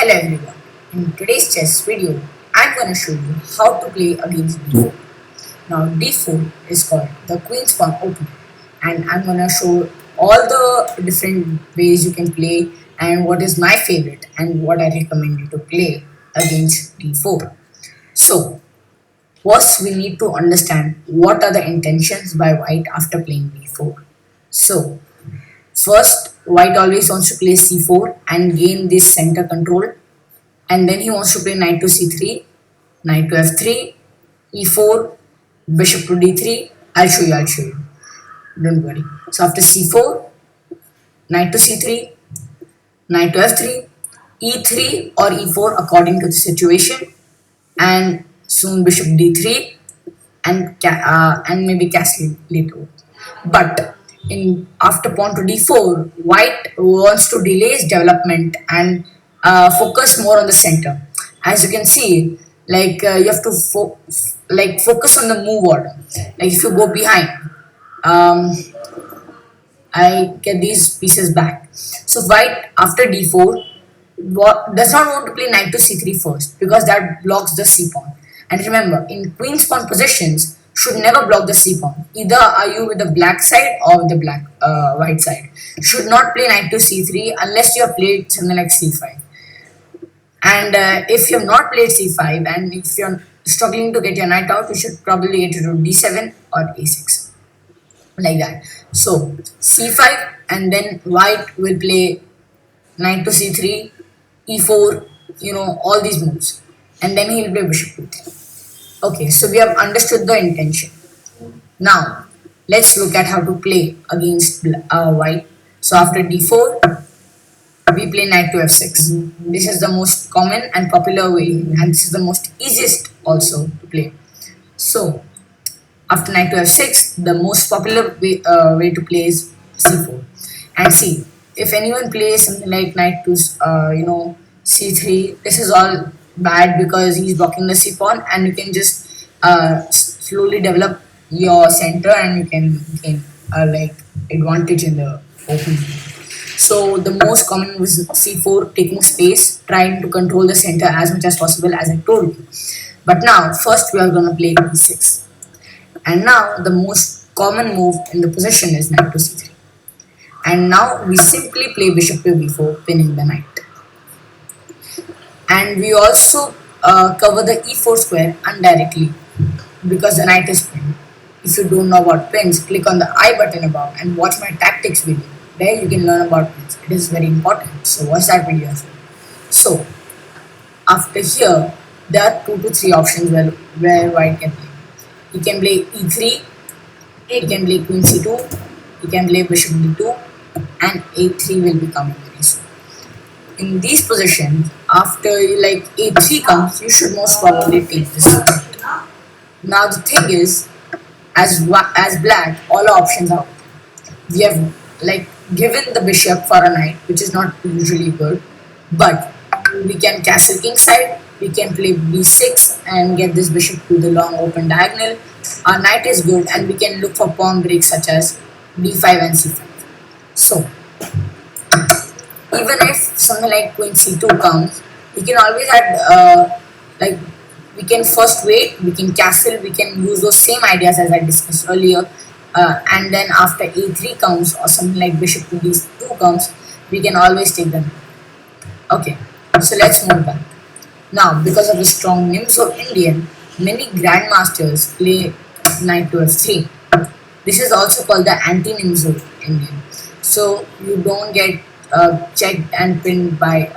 Hello everyone. In today's chess video, I'm going to show you how to play against d4. Now d4 is called the Queen's Pawn opening, and I'm going to show all the different ways you can play and what is my favorite and what I recommend you to play against d4. So first we need to understand what are the intentions by white after playing d4. So first, white always wants to play c4 and gain this center control, and then he wants to play knight to c3, knight to f3, e4, bishop to d3. I'll show you. Don't worry. So after c4, knight to c3, knight to f3, e3 or e4 according to the situation, and soon bishop d3 and maybe castle later. But in after pawn to d4, white wants to delay his development and focus more on the center. As you can see, you have to focus on the move order. Like if you go behind, um, I get these pieces back. So white after d4 does not want to play knight to c3 first because that blocks the c pawn. And remember, in queen's pawn positions, should never block the c pawn. Either are you with the black side or with the white side. Should not play knight to c3 unless you have played something like c5. And if you have not played c5 and if you're struggling to get your knight out, you should probably get it to d7 or a6, like that. So c5, and then white will play knight to c3, e4, all these moves, and then he'll play bishop to 3. Okay, so we have understood the intention. Now let's look at how to play against white. So after d4, we play knight to f6. This is the most common and popular way, and this is the most easiest also to play. So after knight to f6, the most popular way to play is c4. And see, if anyone plays something like knight to c3, this is all bad because he's blocking the c pawn, and you can just slowly develop your center and you can gain advantage in the opening. So the most common was c4, taking space, trying to control the center as much as possible, as I told you. But now first we are going to play e6, and now the most common move in the position is knight to c3. And now we simply play bishop to b4, pinning the knight. And we also cover the e4 square indirectly because the knight is pinned. If you don't know about pins, click on the I button above and watch my tactics video. There you can learn about pins. It is very important. So watch that video as well. So after here, there are 2 to 3 options where white can play. He can play e3, he can play queen c2, he can play bishop d2, and a3 will be coming very soon. In these positions, after a3 comes, you should most probably take this. Now the thing is, as black, all our options are open. We have given the bishop for a knight, which is not usually good, but we can castle king side, we can play b6 and get this bishop to the long open diagonal. Our knight is good, and we can look for pawn breaks such as d5 and c5. So even if something like queen c2 comes, we can always add we can first wait, we can castle, we can use those same ideas as I discussed earlier, and then after a3 comes or something like bishop to d2 comes, we can always take them. Okay, so let's move back. Now because of the strong Nimzo-Indian, many grandmasters play knight to f3. This is also called the anti-Nimzo-Indian. So you don't get checked and pinned by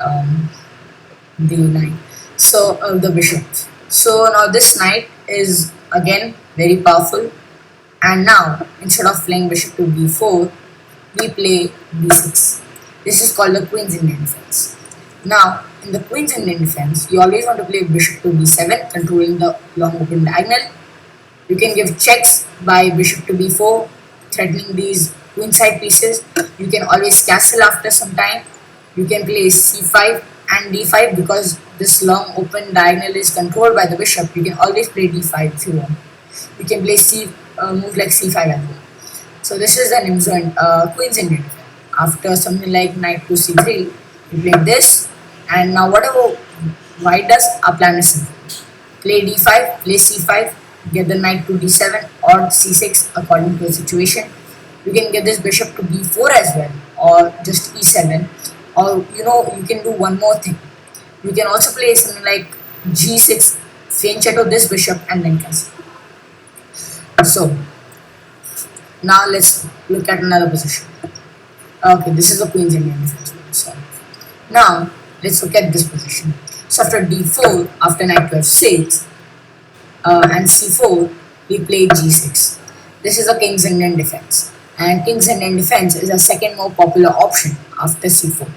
the knight. So the bishop. So now this knight is again very powerful. And now instead of playing bishop to b4, we play b6. This is called the Queen's Indian Defence. Now in the Queen's Indian Defence, you always want to play bishop to b7, controlling the long open diagonal. You can give checks by bishop to b4, threatening these queenside pieces. You can always castle after some time. You can play c5 and d5 because this long open diagonal is controlled by the bishop. You can always play d5 if you want. You can play move like c5 as well. So this is the Nimzo Queen's Indian Defence. After something like knight to c3, you play this, And now whatever white does, our plan is simple. Play d5, play c5, get the knight to d7 or c6 according to the situation. You can get this bishop to b4 as well, or just e7, or you can do one more thing. You can also play something like g6, fianchetto this bishop and then castle. So now let's look at another position. Okay, this is the Queen's Indian Defence. So now let's look at this position. So after d4, after knight to f6, and c4, we play g6. This is a King's Indian Defence, and King's Indian Defence is a second more popular option after c4.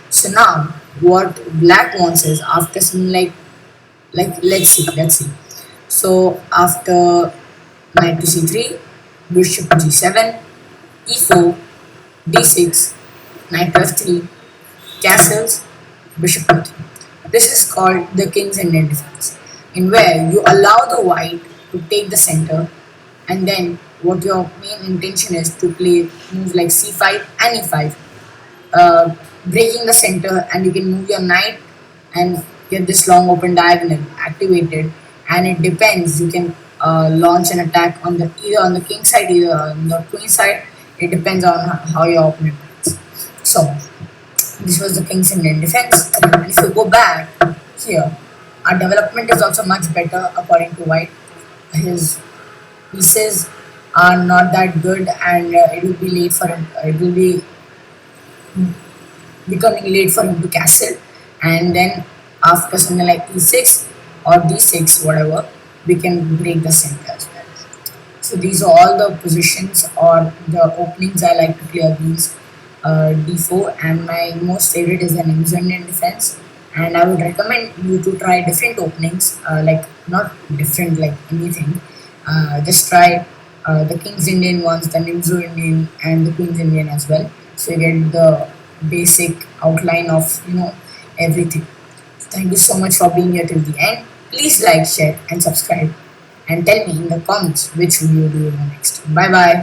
So now what black wants is after something like let's see. So after knight to c3, bishop to g7, e4, d6, knight to f3, castles, bishop to 3. This is called the King's Indian Defence, in where you allow the white to take the center, and then what your main intention is to play moves like c5 and e5, breaking the center, and you can move your knight and get this long open diagonal activated. And it depends, you can launch an attack on either on the king side, either on the queen side. It depends on how your opponent plays. So this was the King's Indian Defence. And if you go back here, our development is also much better according to white. His pieces are not that good, and it will be late for him. It will be becoming late for him to castle. And then after something like e6 or d6, whatever, we can break the center as well. So these are all the positions or the openings I like to play against d4, and my most favorite is the Nimzo-Indian Defence. And I would recommend you to try different openings, like not different like anything. Just try the King's Indian ones, the Nimzo-Indian and the Queen's Indian as well. So you get the basic outline of everything. Thank you so much for being here till the end. Please like, share and subscribe, and tell me in the comments which video do you want next. Bye bye.